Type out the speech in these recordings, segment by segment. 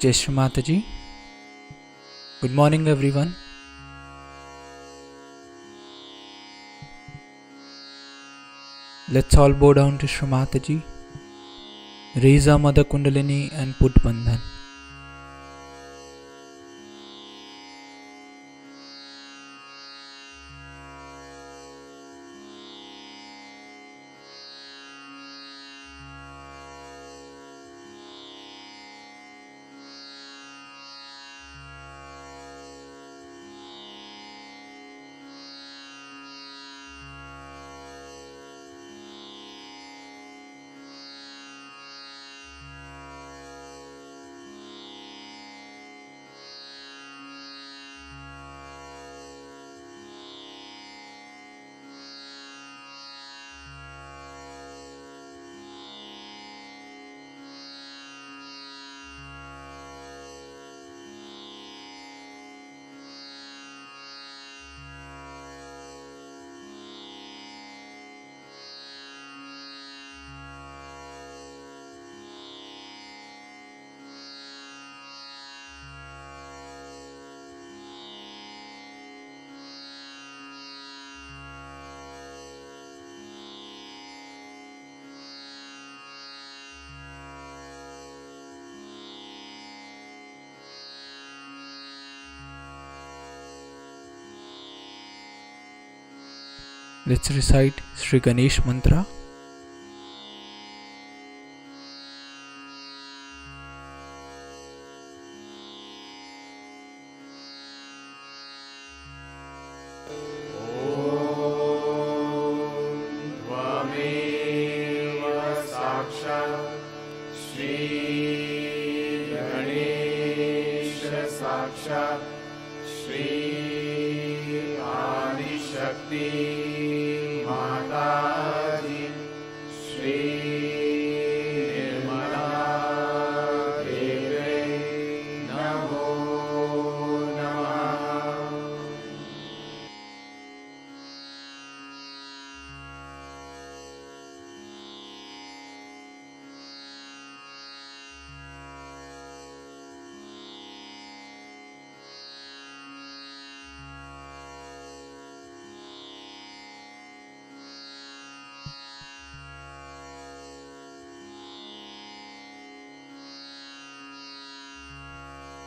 Jai Shri Mataji. Good morning everyone. Let's all bow down to Shri Mataji. Raise our Mother Kundalini and put Bandhan. Let's recite Sri Ganesh Mantra.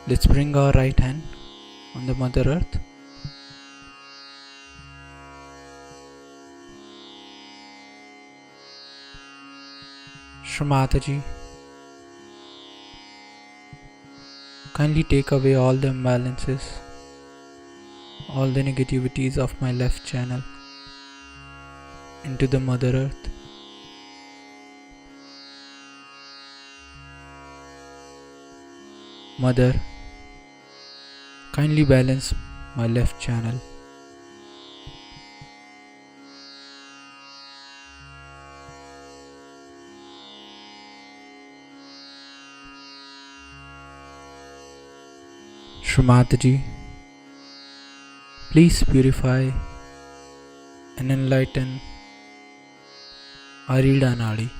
Let's bring our right hand on the Mother Earth. Shri Mataji, kindly take away all the imbalances, all the negativities of my left channel into the Mother Earth. Mother, kindly balance my left channel. Shri Mataji, please purify and enlighten our Ida Nadi.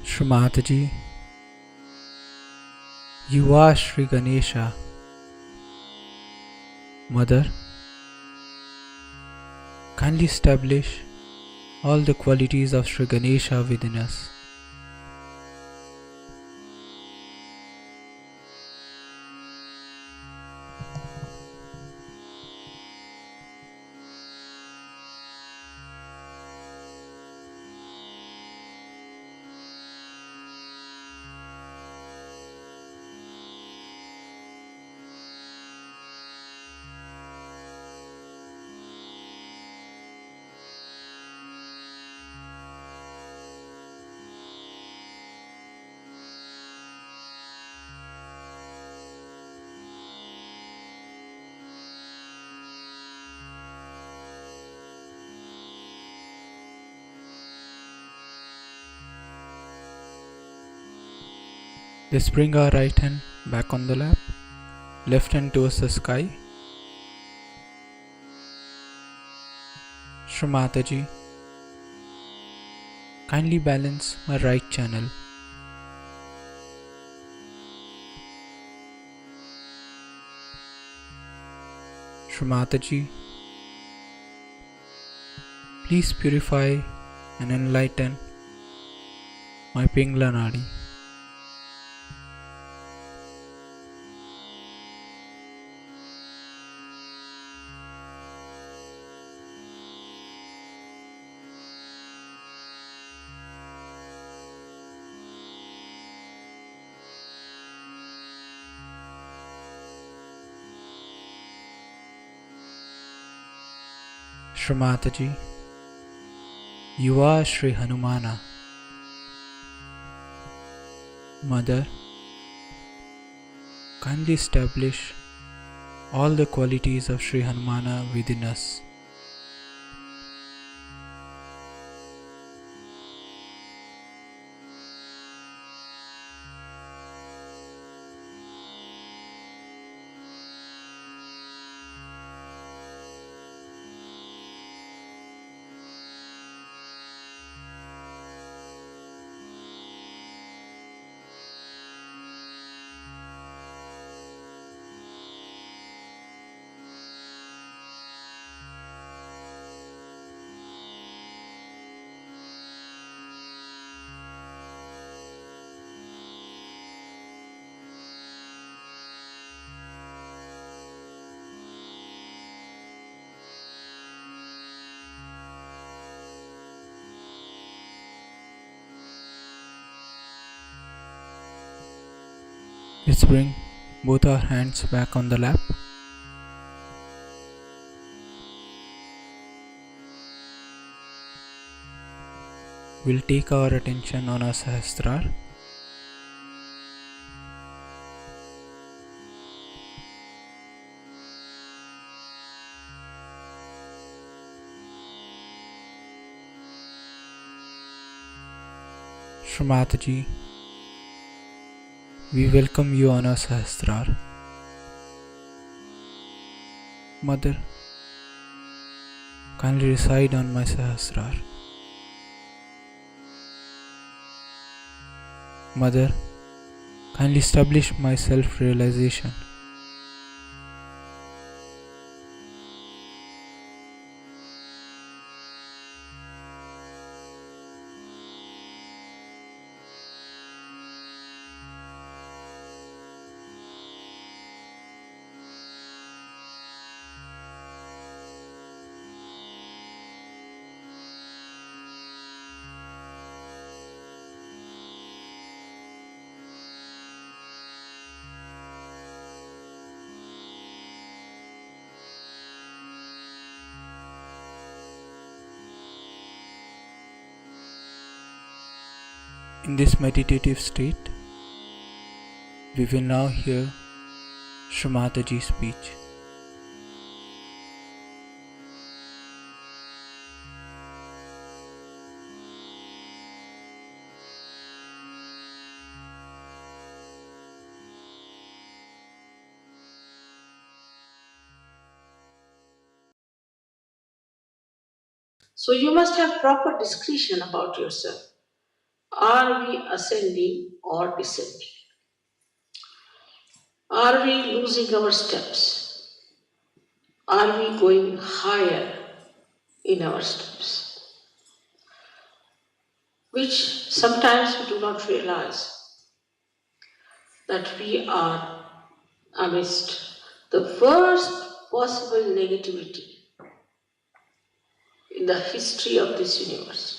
Shri Mataji, you are Sri Ganesha. Mother, kindly establish all the qualities of Sri Ganesha within us. Let's bring our right hand back on the lap, left hand towards the sky. Shri Mataji, kindly balance my right channel. Shri Mataji, please purify and enlighten my Pingla Nadi. Shri Mataji, you are Shri Hanumana. Mother, kindly establish all the qualities of Shri Hanumana within us. Let's bring both our hands back on the lap. We'll take our attention on our Sahasrara. Shri Mataji, we welcome you on our Sahasrara. Mother, kindly reside on my Sahasrara. Mother, kindly establish my self-realization. In this meditative state, we will now hear Shri Mataji's speech. So you must have proper discretion about yourself. Are we ascending or descending? Are we losing our steps? Are we going higher in our steps? Which sometimes we do not realize that we are amidst the worst possible negativity in the history of this universe.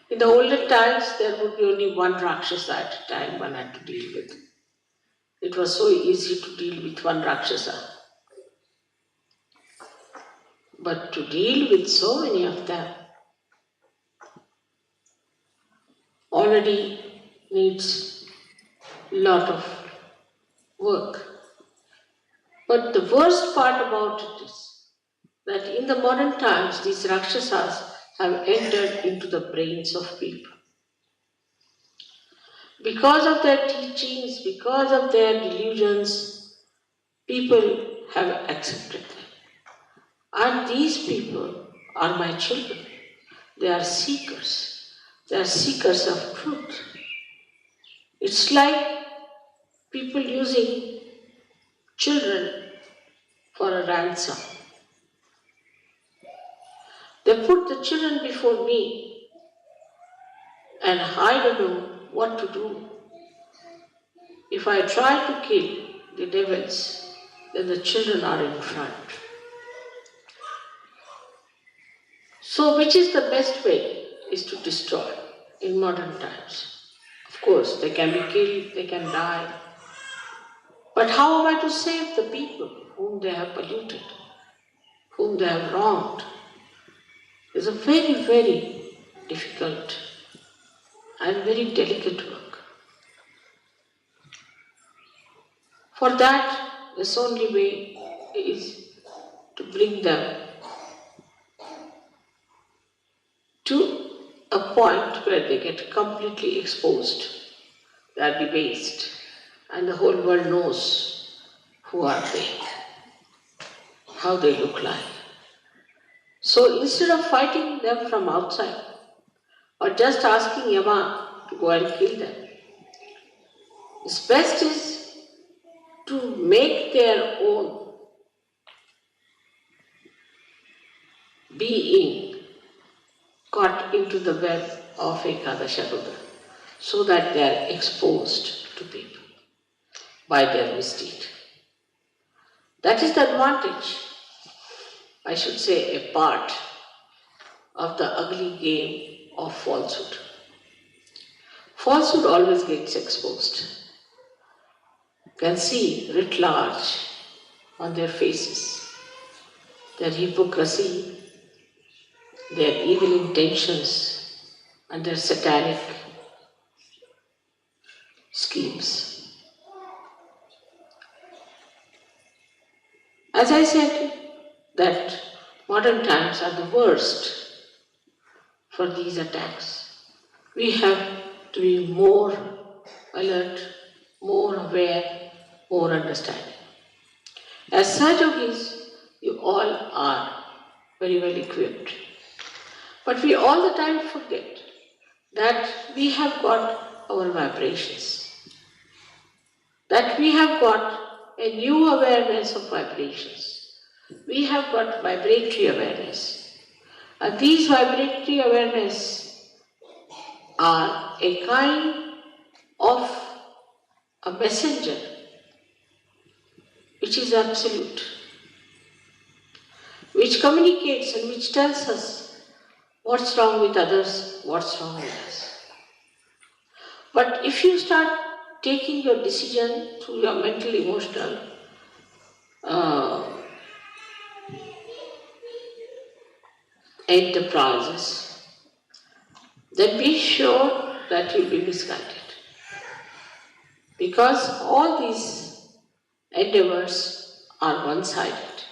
In the olden times, there would be only one Rakshasa at a time one had to deal with. It was so easy to deal with one Rakshasa. But to deal with so many of them already needs a lot of work. But the worst part about it is that in the modern times, these Rakshasas have entered into the brains of people. Because of their teachings, because of their delusions, people have accepted them. And these people are my children. They are seekers. They are seekers of truth. It's like people using children for a ransom. They put the children before me and I don't know what to do. If I try to kill the devils, then the children are in front. So which is the best way is to destroy in modern times. Of course, they can be killed, they can die. But how am I to save the people whom they have polluted, whom they have wronged? It's a very, very difficult and very delicate work. For that, this only way is to bring them to a point where they get completely exposed, they are debased, and the whole world knows who are they, how they look like. So instead of fighting them from outside, or just asking Yama to go and kill them, its best is to make their own being caught into the web of Ekadasha Rudra, so that they are exposed to people by their misdeed. That is the advantage, I should say, a part of the ugly game of falsehood. Falsehood always gets exposed. You can see writ large on their faces, their hypocrisy, their evil intentions, and their satanic schemes. As I said, that modern times are the worst for these attacks. We have to be more alert, more aware, more understanding. As Sahajogis, you all are very well equipped. But we all the time forget that we have got our vibrations, that we have got a new awareness of vibrations. We have got vibratory awareness. And these vibratory awareness are a kind of a messenger which is absolute, which communicates and which tells us what's wrong with others, what's wrong with us. But if you start taking your decision through your mental, emotional enterprises, then be sure that you'll be misguided. Because all these endeavors are one-sided.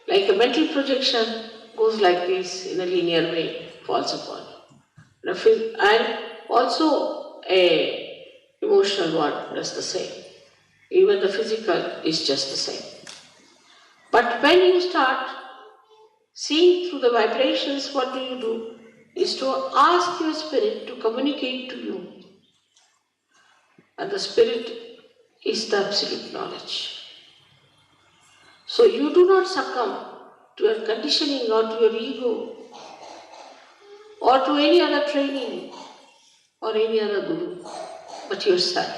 Like a mental projection goes like this in a linear way, falls upon. And also a emotional one does the same. Even the physical is just the same. But when you start seeing through the vibrations, what do? Is to ask your spirit to communicate to you. And the spirit is the absolute knowledge. So you do not succumb to your conditioning or to your ego or to any other training or any other guru, but yourself.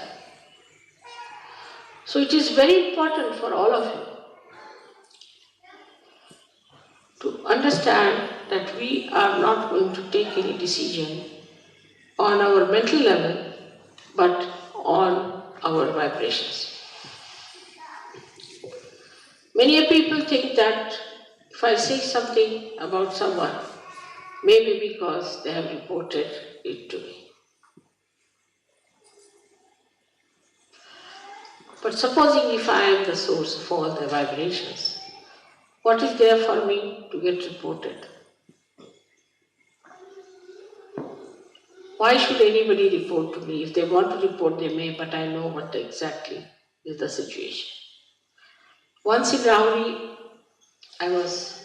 So it is very important for all of you to understand that we are not going to take any decision on our mental level, but on our vibrations. Many people think that if I say something about someone, maybe because they have reported it to me. But supposing if I am the source of all the vibrations, what is there for me to get reported? Why should anybody report to me? If they want to report, they may, but I know what exactly is the situation. Once in Rauri, I was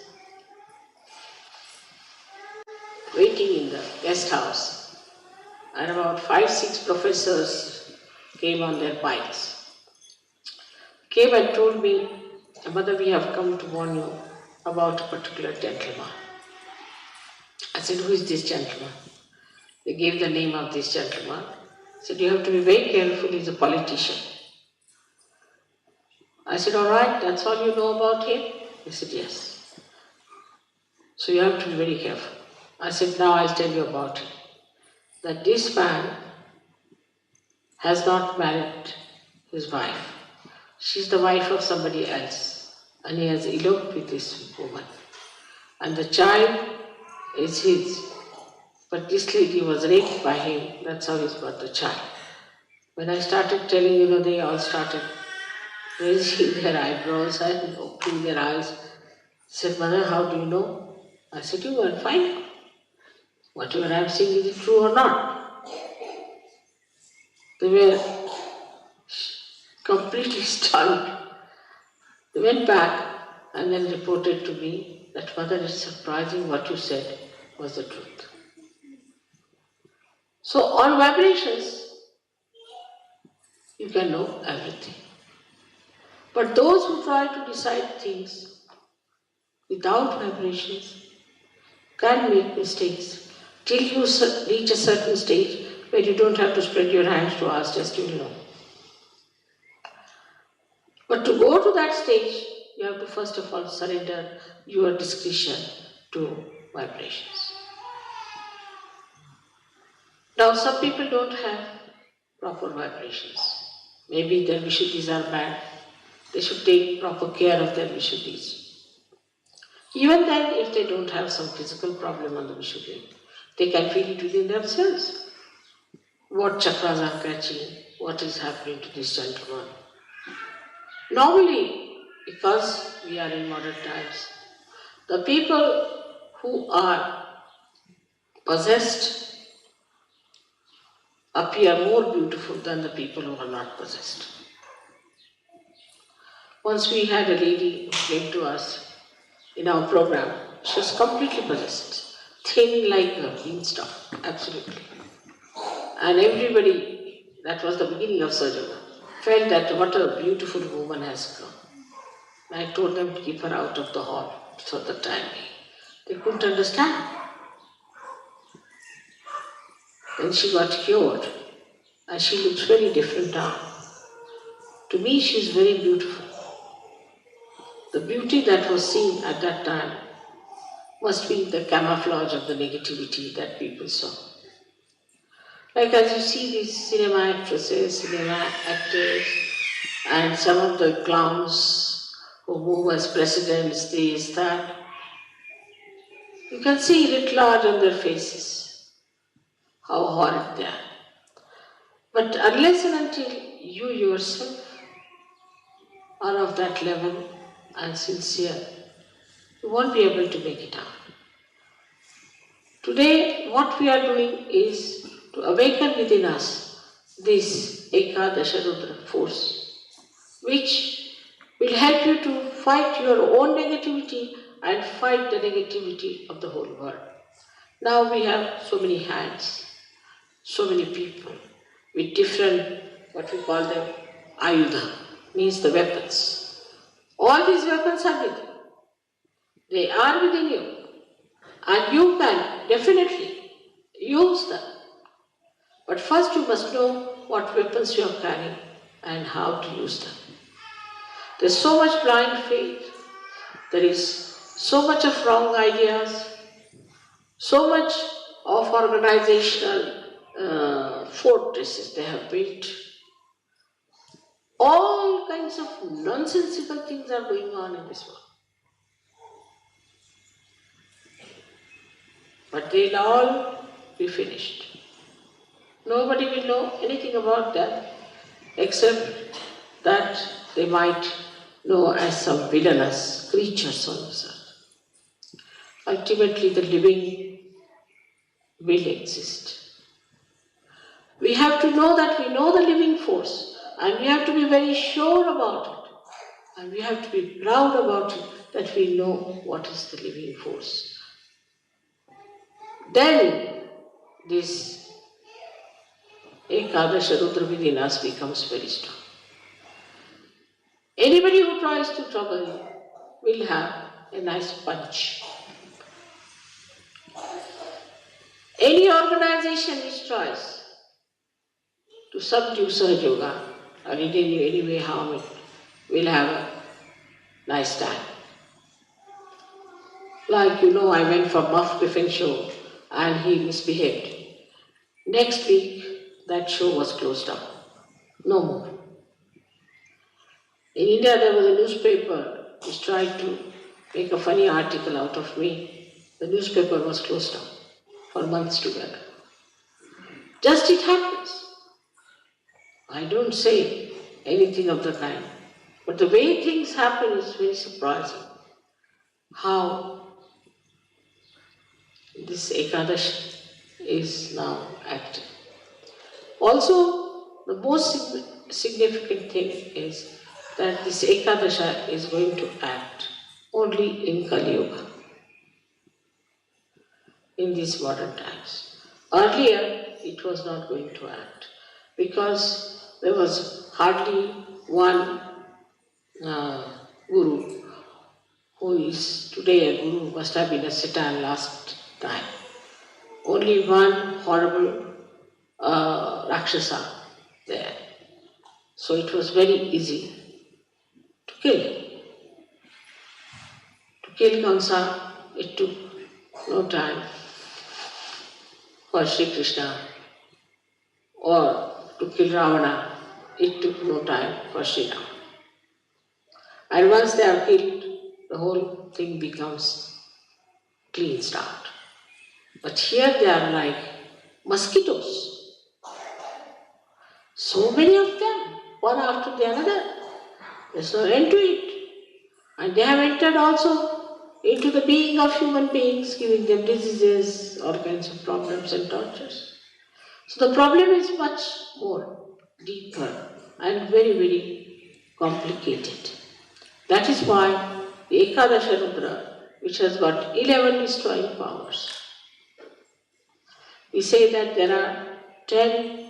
waiting in the guest house, and about 5-6 professors came on their bikes. Came and told me, Mother, we have come to warn you about a particular gentleman. I said, who is this gentleman? They gave the name of this gentleman. Said, you have to be very careful, he's a politician. I said, all right, that's all you know about him? He said, yes. So you have to be very careful. I said, now I'll tell you about it. That this man has not married his wife. She's the wife of somebody else. And he has eloped with this woman. And the child is his. But this lady was raped by him. That's how he's got the child. When I started telling, they all started raising their eyebrows and opening their eyes. I said, Mother, how do you know? I said, you go and find out. Whatever I'm saying, is it true or not? They were completely stunned. They went back and then reported to me that, Mother, it's surprising what you said was the truth. So on vibrations, you can know everything. But those who try to decide things without vibrations can make mistakes till you reach a certain stage where you don't have to spread your hands to ask, just you know. But to go to that stage, you have to first of all surrender your discretion to vibrations. Now, some people don't have proper vibrations. Maybe their Vishuddhis are bad. They should take proper care of their Vishuddhis. Even then, if they don't have some physical problem on the Vishuddhi, they can feel it within themselves. What chakras are catching, what is happening to this gentleman. Normally, because we are in modern times, the people who are possessed appear more beautiful than the people who are not possessed. Once we had a lady who came to us in our program. She was completely possessed, thin like a beanstalk, absolutely. And everybody, that was the beginning of surgery, felt that what a beautiful woman has come. I told them to keep her out of the hall for the time being. They couldn't understand. Then she got cured, and she looks very different now. To me, she is very beautiful. The beauty that was seen at that time must be the camouflage of the negativity that people saw. Like as you see these cinema actresses, cinema actors, and some of the clowns who move as presidents, this, that, you can see it large on their faces, how horrid they are. But unless and until you yourself are of that level and sincere, you won't be able to make it out. Today, what we are doing is to awaken within us this Ekadasha Rudra force, which will help you to fight your own negativity and fight the negativity of the whole world. Now we have so many hands, so many people with different, what we call them, ayudha, means the weapons. All these weapons are with you. They are within you. And you can definitely use them. But first you must know what weapons you are carrying and how to use them. There's so much blind faith. There is so much of wrong ideas, so much of organizational fortresses they have built. All kinds of nonsensical things are going on in this world. But they'll all be finished. Nobody will know anything about them except that they might know as some villainous creatures on this earth. Ultimately, the living will exist. We have to know that we know the living force, and we have to be very sure about it. And we have to be proud about it, that we know what is the living force. Then this Ekadasha Rudra within us becomes very strong. Anybody who tries to trouble you will have a nice punch. Any organization which tries to subdue Sahaja Yoga or in any way harm it will have a nice time. Like, I went for Buff Griffin show and he misbehaved. Next week, that show was closed down. No more. In India, there was a newspaper which tried to make a funny article out of me. The newspaper was closed down for months together. Just it happens. I don't say anything of the kind. But the way things happen is very surprising. How this Ekadash is now active. Also, the most significant thing is that this Ekadasha is going to act only in Kali Yuga, in these modern times. Earlier, it was not going to act because there was hardly one guru who is today a guru, must have been a Satan last time. Only one horrible Rakshasa there. So it was very easy to kill him. To kill Kamsa, it took no time for Sri Krishna, or to kill Ravana, it took no time for Sri Rama. And once they are killed, the whole thing becomes clean start. But here they are like mosquitoes. So many of them, one after the other. There's no end to it. And they have entered also into the being of human beings, giving them diseases, all kinds of problems and tortures. So the problem is much more deeper and very, very complicated. That is why the Ekadasha Rudra, which has got 11 destroying powers, we say that there are 10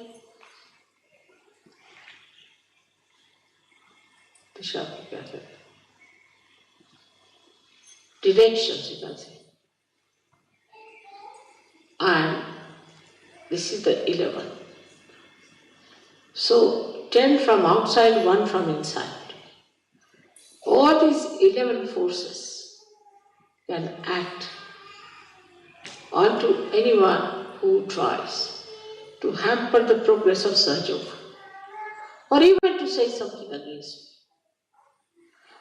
directions, you can say. And this is the 11. So 10 from outside, 1 from inside. All these 11 forces can act onto anyone who tries to hamper the progress of Sahaja Yoga, or even to say something against me,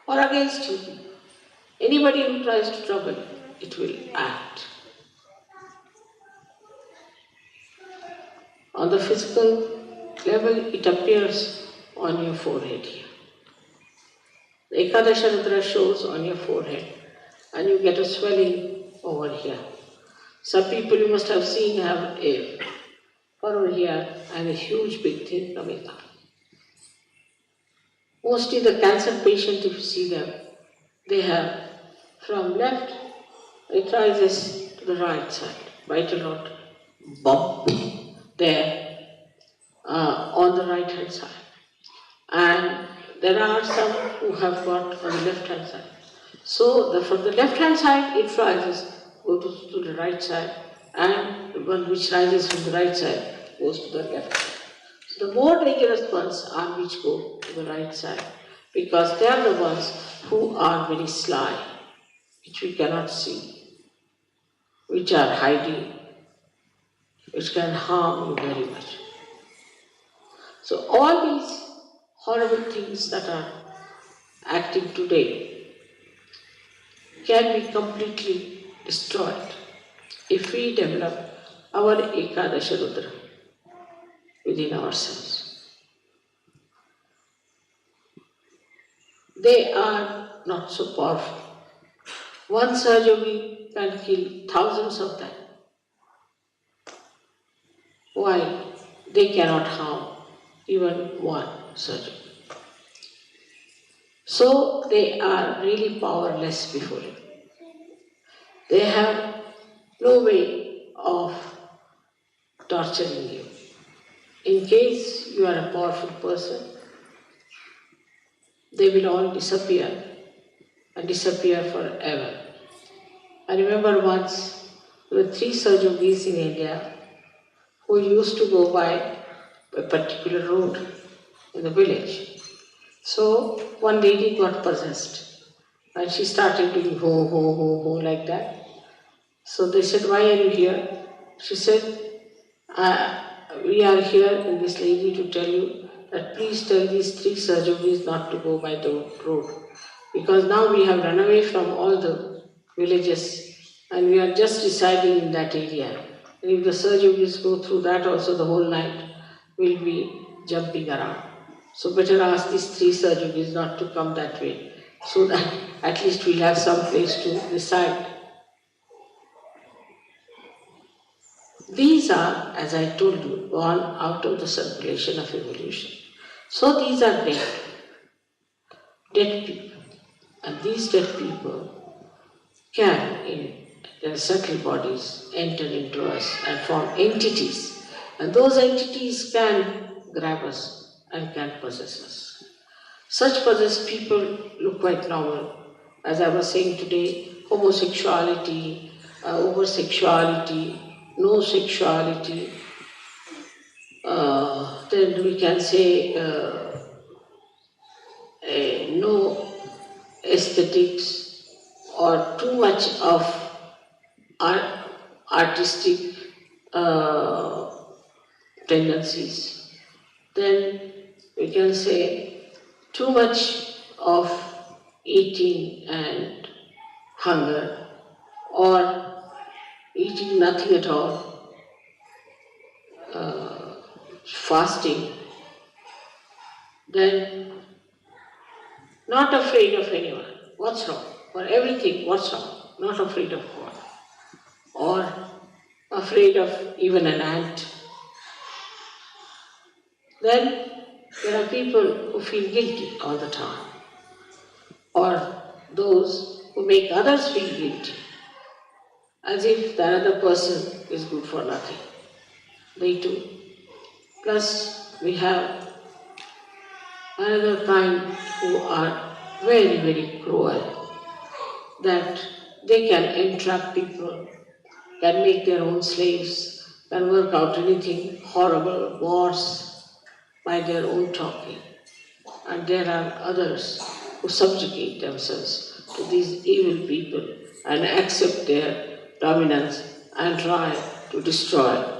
or against you. Anybody who tries to trouble you, it will act. On the physical level, it appears on your forehead here. The Ekadasha Rudra shows on your forehead, and you get a swelling over here. Some people you must have seen have a furrow here and a huge big thing coming up. Mostly the cancer patient, if you see them, they have from left, it rises to the right side, vital rod bump there on the right hand side. And there are some who have got on the left hand side. So from the left hand side it rises, goes to the right side, and the one which rises from the right side goes to the left side. So the more dangerous ones are which go to the right side, because they are the ones who are very sly, which we cannot see, which are hiding, which can harm you very much. So all these horrible things that are acting today can be completely destroyed if we develop our Ekadasha Rudra within ourselves. They are not so powerful. One Sahaja Yogi can kill thousands of them, while they cannot harm even one surgeon. So they are really powerless before him. They have no way of torturing you. In case you are a powerful person, they will all disappear and disappear forever. I remember once there were 3 Sahajogis in India who used to go by a particular road in the village. So one lady got possessed and she started doing ho, ho, ho, ho like that. So they said, "Why are you here?" She said, "We are here in this lady to tell you that please tell these 3 Sahajogis not to go by the road. Because now we have run away from all the villages and we are just residing in that area. And if the Sahajogis go through that also the whole night, we'll be jumping around. So better ask these 3 Sahajogis not to come that way so that at least we'll have some place to reside." These are, as I told you, gone out of the circulation of evolution. So these are dead people. And these dead people can, in their subtle bodies, enter into us and form entities. And those entities can grab us and can possess us. Such possessed people look quite normal. As I was saying today, homosexuality, over-sexuality, no sexuality, then we can say no aesthetics or too much of artistic tendencies. Then we can say too much of eating and hunger or eating nothing at all, fasting, then not afraid of anyone. What's wrong? For everything, what's wrong? Not afraid of God. Or afraid of even an ant. Then there are people who feel guilty all the time. Or those who make others feel guilty, as if the other person is good for nothing. They too. Plus, we have another kind who are very, very cruel, that they can entrap people, can make their own slaves, can work out anything horrible, wars by their own talking. And there are others who subjugate themselves to these evil people and accept their dominance and try to destroy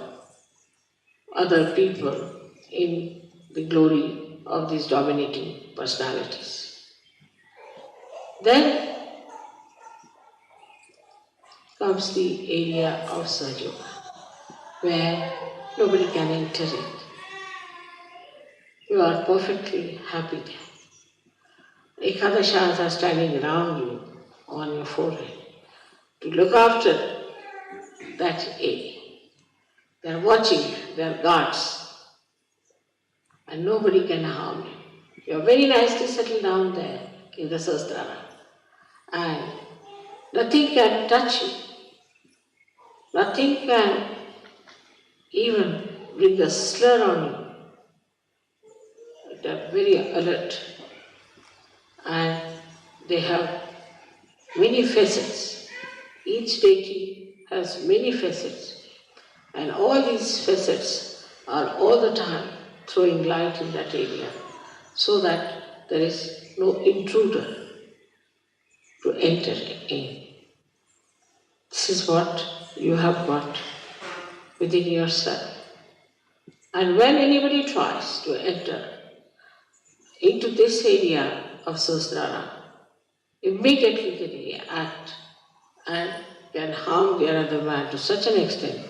other people in the glory of these dominating personalities. Then comes the area of Sahaja, where nobody can enter it. You are perfectly happy there. Ekadashas are standing around you on your forehead to look after that area. They are watching, they are guards, and nobody can harm you. You are very nicely settled down there in the Sahasrara, and nothing can touch you. Nothing can even bring a slur on you. They are very alert, and they have many facets. Each deity has many facets, and all these facets are all the time throwing light in that area so that there is no intruder to enter in. This is what you have got within yourself. And when anybody tries to enter into this area of Sahasrara, immediately they react and can harm the other man to such an extent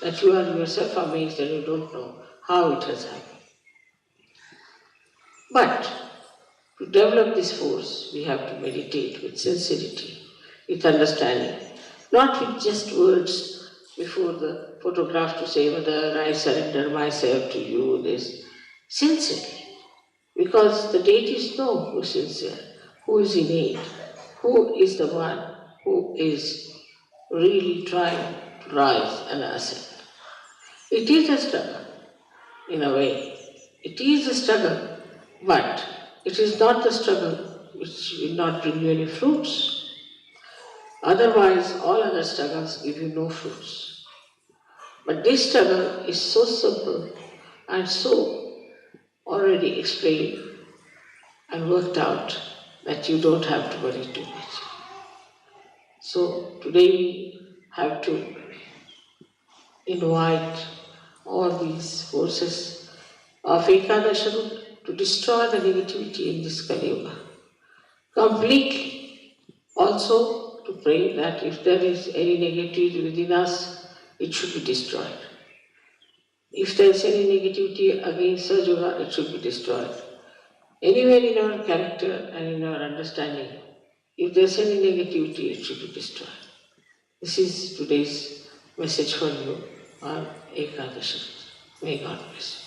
that you are yourself amazed and you don't know how it has happened. But to develop this force, we have to meditate with sincerity, with understanding, not with just words before the photograph to say, Mother, I surrender myself to you, this sincerely. Because the deities know who is sincere, who is innate, who is the one who is really trying to rise and ascend. It is a struggle, in a way. It is a struggle, but it is not the struggle which will not bring you any fruits. Otherwise, all other struggles give you no fruits. But this struggle is so simple and so already explained and worked out that you don't have to worry too much. So today we have to invite all these forces of Ekadasha to destroy the negativity in this Kali Yuga completely. Also to pray that if there is any negativity within us, it should be destroyed. If there is any negativity against Sahaja, it should be destroyed. Anywhere in our character and in our understanding, if there is any negativity, it should be destroyed. This is today's message for you on Ekadasha. May God bless you.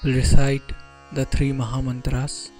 We'll recite the three Mahamantras.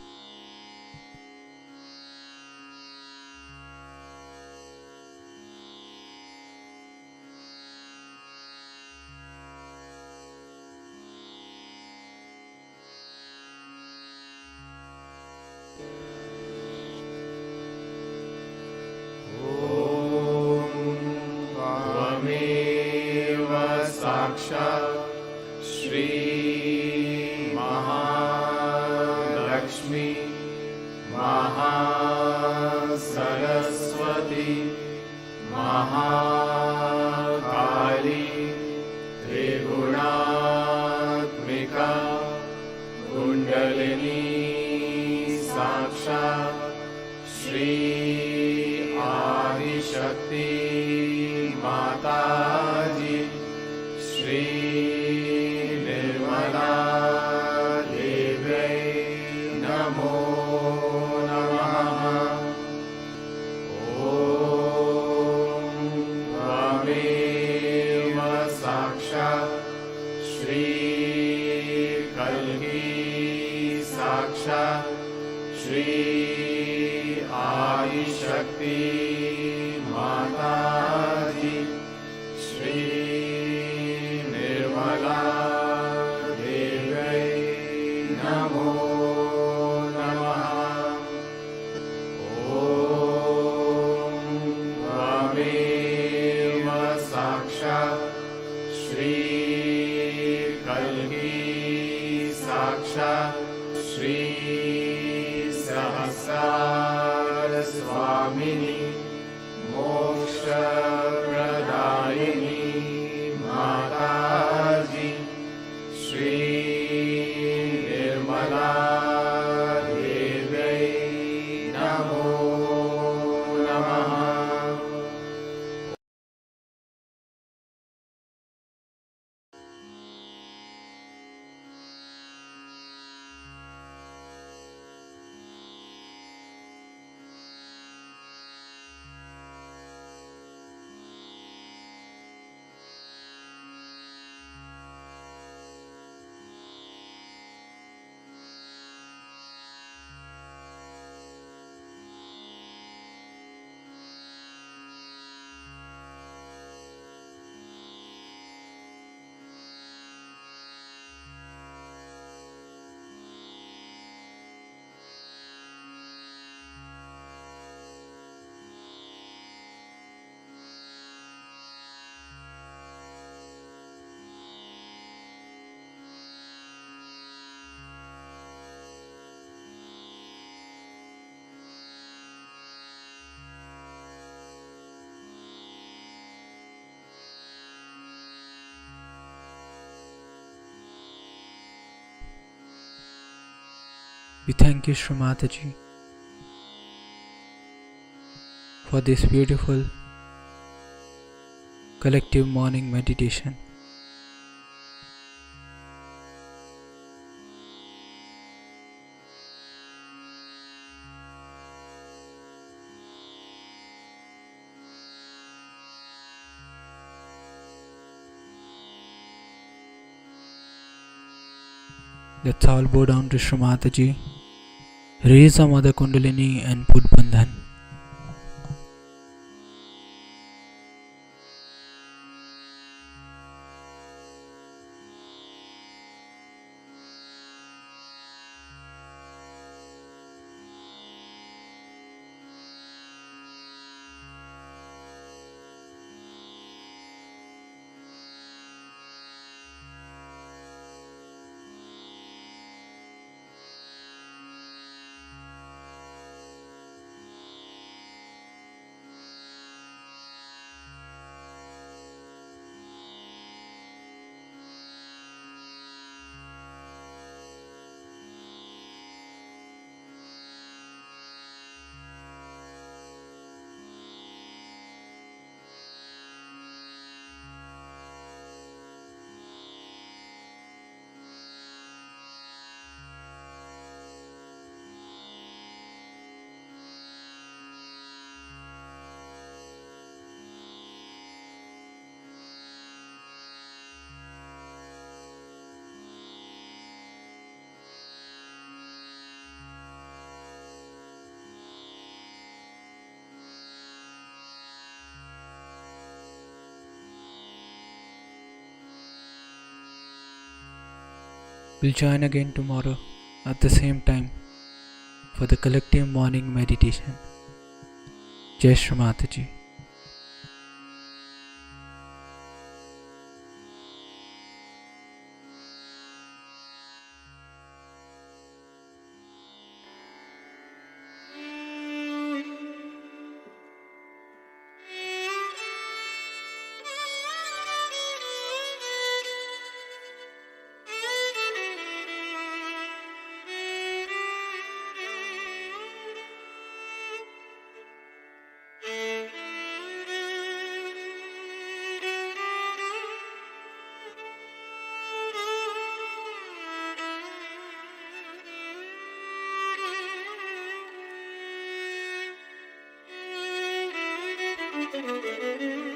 Shri We thank you, Shri Mataji, for this beautiful collective morning meditation. Let's all bow down to Shri Mataji, raise our Mother Kundalini and put Bandhan. We'll join again tomorrow at the same time for the collective morning meditation. Jai Shri Mataji. Thank you.